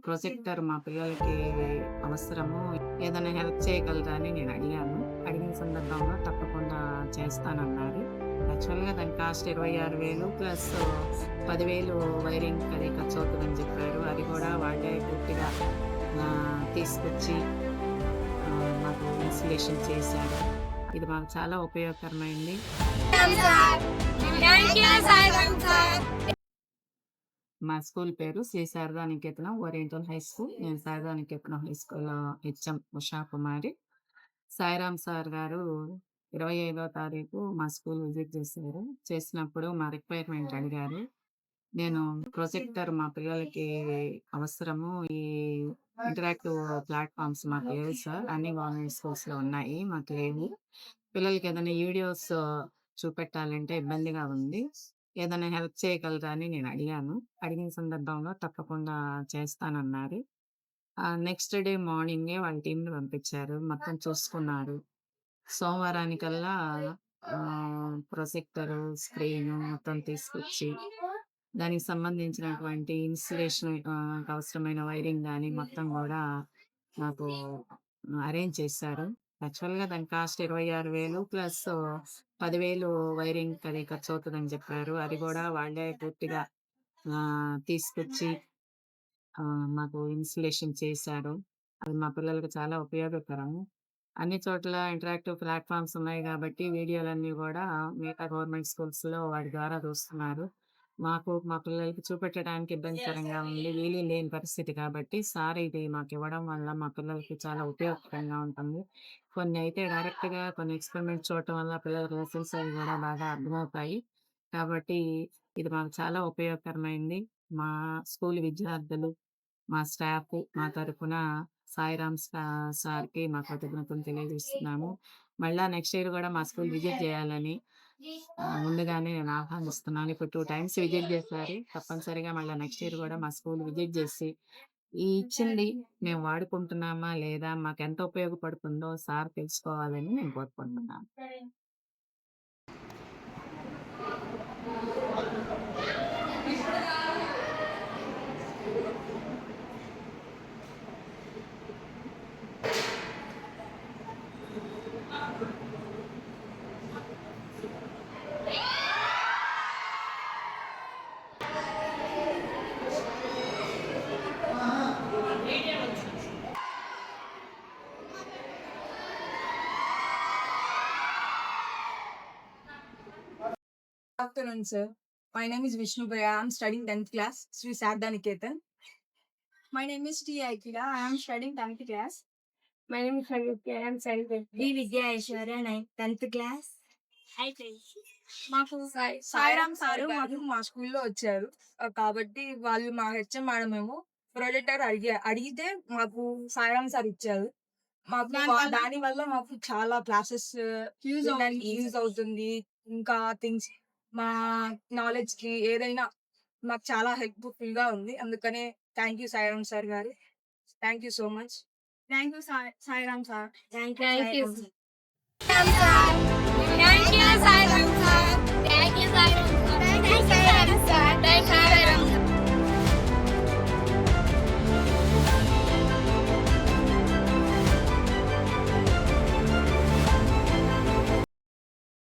Projector మా పిల్లలకి అవసరము. ఏదైనా హెల్ప్ చేయగలరా అని నేను అడిగాను. అడిగిన సందర్భంలో తప్పకుండా చేస్తానన్నారు. యాక్చువల్‌గా దాని కాస్ట్ 26,000 ప్లస్ 10,000 వైరింగ్‌కి అది ఖర్చవుతదని చెప్పారు. అది కూడా వాళ్ళే పూర్తిగా తీసుకొచ్చి మాకు ఇన్‌స్టలేషన్ చేశారు. ఇది మాకు చాలా ఉపయోగకరమైంది. మా స్కూల్ పేరు Shri Sarada Niketanam oriental high school. నేను శారదా నికేతనం హై స్కూల్‌లో హెచ్ఎం ఉషా కుమారి. సాయిరామ్ సార్ గారు 25వ తారీఖు మా స్కూల్ విజిట్ చేశారు. చేసినప్పుడు మా రిక్వైర్మెంట్ అడిగారు. నేను ప్రొజెక్టర్ మా పిల్లలకి అవసరము. ఈ ఇంటరాక్టివ్ ప్లాట్‌ఫార్మ్స్ మాకు లేవు సార్. అన్ని గవర్నమెంట్ స్కూల్స్‌లో ఉన్నాయి. మాకు లేవు. పిల్లలకి ఏదైనా వీడియోస్ చూపెట్టాలంటే ఇబ్బందిగా ఉంది. ఏదైనా హెల్ప్ చేయగలరా అని నేను అడిగాను. అడిగిన సందర్భంలో తప్పకుండా చేస్తానన్నారు. నెక్స్ట్ డే మార్నింగే వాళ్ళ టీమ్‌ని పంపించారు. మొత్తం చూసుకున్నారు. సోమవారానికల్లా ప్రొజెక్టరు, స్క్రీను మొత్తం తీసుకొచ్చి, దానికి సంబంధించినటువంటి ఇన్‌స్టలేషన్ అవసరమైన వైరింగ్ గాని మొత్తం గూడా నాకు అరేంజ్ చేశారు. యాక్చువల్‌గా దాని కాస్ట్ 26,000 ప్లస్ 10,000 వైరింగ్‌కి అది ఖర్చవుతదని చెప్పారు. అది గూడా వాళ్ళే పూర్తిగా తీసుకొచ్చి మాకు ఇన్‌స్టలేషన్ చేశారు. అది మా పిల్లలకి చాలా ఉపయోగకరం. అన్ని చోట్ల ఇంటరాక్టివ్ ప్లాట్‌ఫార్మ్స్ ఉన్నాయి గాబట్టి, వీడియోలన్నీ గూడా మిగతా గవర్నమెంట్ స్కూల్స్‌లో వాటి ద్వారా చూస్తున్నారు. మాకు మా పిల్లలకి చూపెట్టడానికి ఇబ్బందికరంగా ఉంది. వీలు లేని పరిస్థితి కాబట్టి, సార్ ఇది మాకివ్వడం వల్ల మా పిల్లలకి చాలా ఉపయోగకరంగా ఉంటుంది. కొన్ని అయితే డైరెక్ట్‌గా కొన్ని ఎక్స్‌పెరిమెంట్స్ చూడటం వల్ల పిల్లలకి లెసన్స్ అవి గూడా బాగా అర్థమవుతాయి. కాబట్టి ఇది మాకు చాలా ఉపయోగకరమైంది. మా స్కూల్ విద్యార్థులు, మా స్టాఫు, మా తరపున సాయిరామ్ సార్‌కి మా కృతజ్ఞతలు తెలియజేస్తున్నాము. మళ్ళా నెక్స్ట్ ఇయర్ గూడా మా స్కూల్ విజిట్ జేయాలని ముందుగానే నేను ఆహ్వానిస్తున్నాను. ఇప్పుడు 2 టైమ్స్ విజిట్ జేశారు. తప్పనిసరిగా మళ్ళా నెక్స్ట్ ఇయర్ గూడా మా స్కూల్ విజిట్ జేసి, ఈ ఇచ్చింది మేము వాడుకుంటున్నామా లేదా, మాకెంత ఉపయోగపడుతుందో సార్ తెలుసుకోవాలని నేను కోరుకుంటున్నాను. Afternoon, sir. My name is Vishnu Priya. I am studying 10th class, Sri Sarda Niketan. My name is T. Akila. I am studying 10th class. My name is Sanjay. I am studying 10th B. Vidya Aishwarya, 10th class. Hi, friends. మాకు Sairam sir మాకు మా స్కూల్లో వచ్చారు. కాబట్టి వాళ్ళు మా HM madam ఏమో projector అడిగితే మాకు సాయిరామ్ సార్ ఇచ్చారు. మాకు దాని వల్ల మాకు చాలా క్లాసెస్ యూజ్ అవుతుంది. ఇంకా థింగ్స్ మా నాలెడ్జ్ కి ఏదైనా మాకు చాలా హెల్ప్ఫుల్ గా ఉంది. అందుకనే థ్యాంక్ యూ సాయిరామ్ సార్ గారు. Thank you so much. Thank you, Sairam sir. Thank Thank you. you. Thank you, Sairam sir.